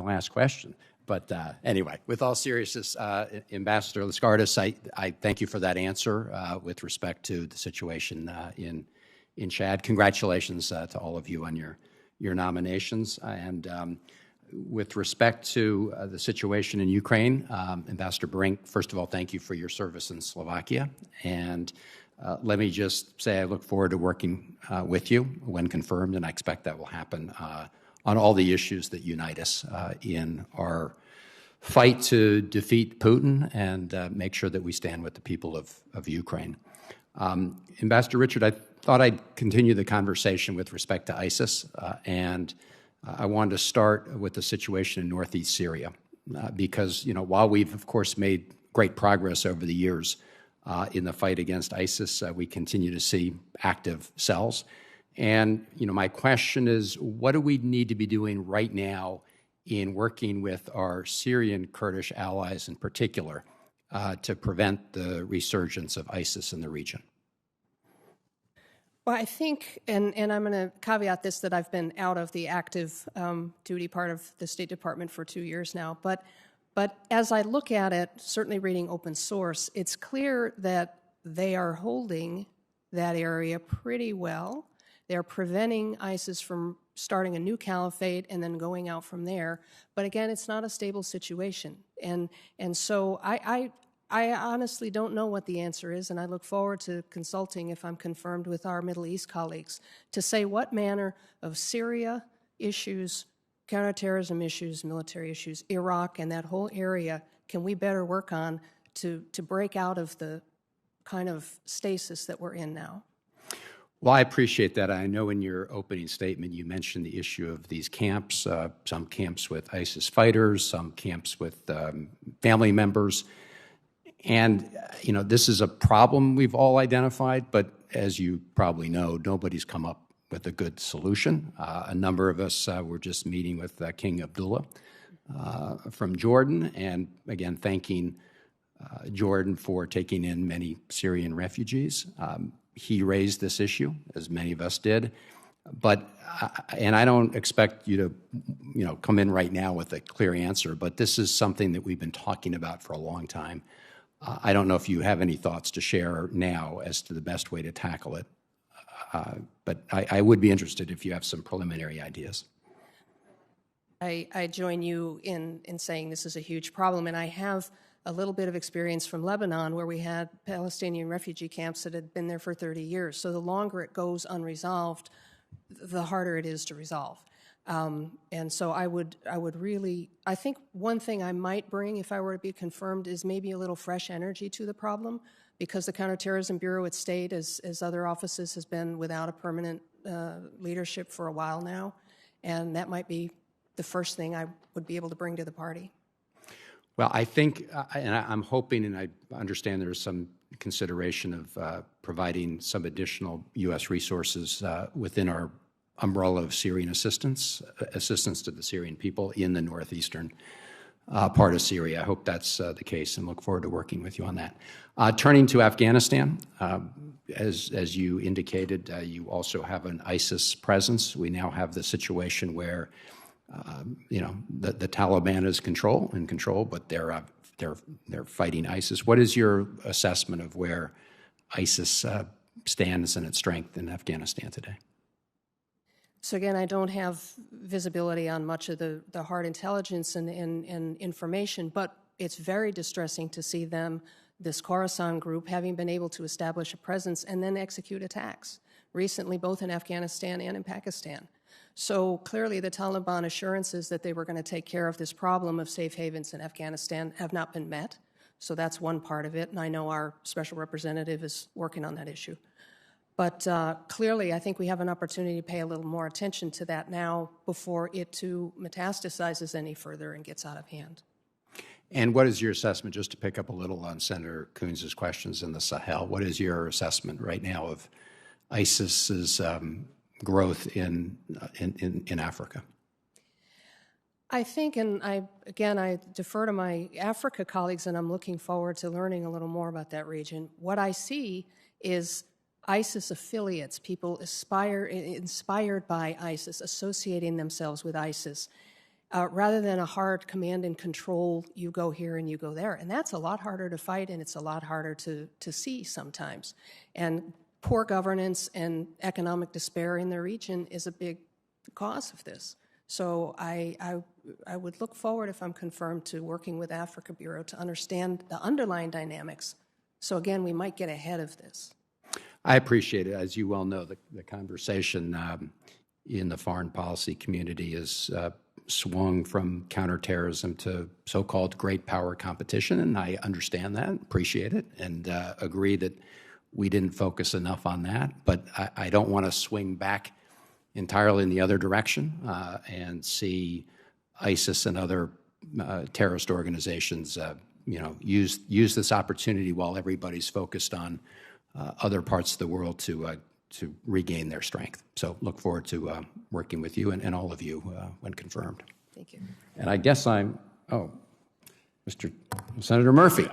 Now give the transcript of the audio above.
last question. But anyway, with all seriousness, Ambassador Lascardis, I thank you for that answer with respect to the situation in Chad. Congratulations to all of you on your nominations. And with respect to the situation in Ukraine, Ambassador Brink, first of all, thank you for your service in Slovakia. And let me just say I look forward to working with you when confirmed, and I expect that will happen on all the issues that unite us in our fight to defeat Putin and make sure that we stand with the people of Ukraine. Ambassador Richard, I thought I'd continue the conversation with respect to ISIS, and I wanted to start with the situation in northeast Syria, because, while we've, of course, made great progress over the years in the fight against ISIS, we continue to see active cells. And, my question is, what do we need to be doing right now in working with our Syrian Kurdish allies in particular to prevent the resurgence of ISIS in the region? Well, I think, and I'm going to caveat this, that I've been out of the active duty part of the State Department for 2 years now, but as I look at it, certainly reading open source, it's clear that they are holding that area pretty well. They're preventing ISIS from starting a new caliphate and then going out from there. But again, it's not a stable situation. And so I honestly don't know what the answer is, and I look forward to consulting, if I'm confirmed, with our Middle East colleagues to say what manner of Syria issues, counterterrorism issues, military issues, Iraq, and that whole area can we better work on to break out of the kind of stasis that we're in now. Well, I appreciate that. I know in your opening statement you mentioned the issue of these camps, some camps with ISIS fighters, some camps with family members. And, this is a problem we've all identified, but as you probably know, nobody's come up with a good solution. A number of us were just meeting with King Abdullah from Jordan, and again, thanking Jordan for taking in many Syrian refugees. He raised this issue, as many of us did, and I don't expect you to, come in right now with a clear answer, but this is something that we've been talking about for a long time. I don't know if you have any thoughts to share now as to the best way to tackle it, but I would be interested if you have some preliminary ideas. I join you in saying this is a huge problem, and I have a little bit of experience from Lebanon, where we had Palestinian refugee camps that had been there for 30 years. So the longer it goes unresolved, the harder it is to resolve. And so I think one thing I might bring if I were to be confirmed is maybe a little fresh energy to the problem, because the Counterterrorism Bureau at State, as other offices, has been without a permanent leadership for a while now. And that might be the first thing I would be able to bring to the party. Well, I think, and I'm hoping, and I understand there's some consideration of providing some additional U.S. resources within our umbrella of Syrian assistance to the Syrian people in the northeastern part of Syria. I hope that's the case, and look forward to working with you on that. Turning to Afghanistan, as you indicated, you also have an ISIS presence. We now have the situation where the Taliban is in control, but they're fighting ISIS. What is your assessment of where ISIS stands in its strength in Afghanistan today? So again, I don't have visibility on much of the hard intelligence and information, but it's very distressing to see them, this Khorasan group, having been able to establish a presence and then execute attacks, recently both in Afghanistan and in Pakistan. So clearly the Taliban assurances that they were going to take care of this problem of safe havens in Afghanistan have not been met. So that's one part of it, and I know our special representative is working on that issue. But clearly, I think we have an opportunity to pay a little more attention to that now before it too metastasizes any further and gets out of hand. And what is your assessment, just to pick up a little on Senator Coons' questions in the Sahel, what is your assessment right now of ISIS's growth in Africa? I think, and I defer to my Africa colleagues, and I'm looking forward to learning a little more about that region. What I see is ISIS affiliates, people inspired by ISIS, associating themselves with ISIS, rather than a hard command and control, you go here and you go there. And that's a lot harder to fight, and it's a lot harder to see sometimes. And poor governance and economic despair in the region is a big cause of this. So I would look forward, if I'm confirmed, to working with Africa Bureau to understand the underlying dynamics. So again, we might get ahead of this. I appreciate it. As you well know, the conversation in the foreign policy community is swung from counterterrorism to so-called great power competition, and I understand that, appreciate it, and agree that we didn't focus enough on that. But I don't want to swing back entirely in the other direction and see ISIS and other terrorist organizations, use this opportunity while everybody's focused on other parts of the world to regain their strength. So look forward to working with you and all of you when confirmed. Thank you. And I guess Mr. Senator Murphy.